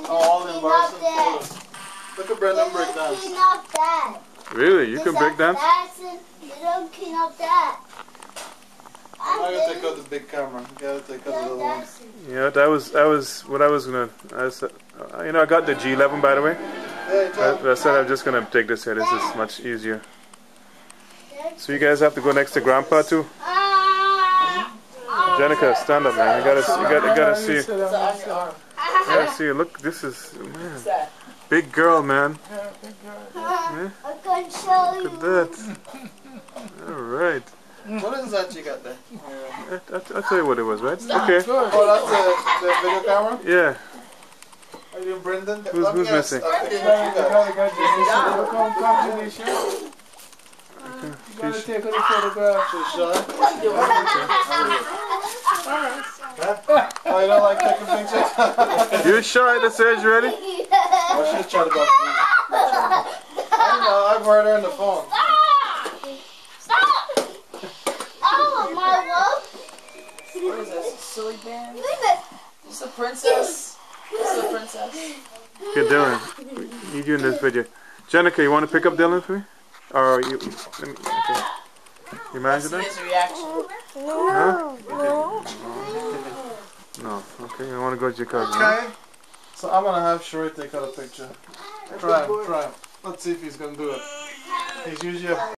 all the embarrassing photos. Look at Brendan break dance. Really? You can break dance? I gotta take out the big camera. You gotta take out the little one. Yeah, that was what I was gonna. You know, I got the G11 by the way. I said I'm just gonna take this here. This is much easier. So you guys have to go next to Grandpa too. Jenica, stand up, man. You gotta see. You gotta see. Look, this is man. Big girl, man. Yeah? Look at that. All right. What is that you got there? I'll tell you what it was, right? Okay. Oh, that's the video camera? Yeah. Are you Brendan? Who's missing? You gotta take a photograph. Oh, you don't like taking pictures? You shy that says you ready? I should try to go. I don't know, I've heard her on the phone. What is this? Silly band? Is this a princess? This is a princess. Okay, Dylan. Need you in this video. Jenica, you want to pick up Dylan for me? Or you? Okay. You imagine that? His reaction. Huh? No. Okay. You want to go to your cousin? Okay. So I'm gonna have Sheree take out a picture. Try him. Let's see if he's gonna do it. He's usually a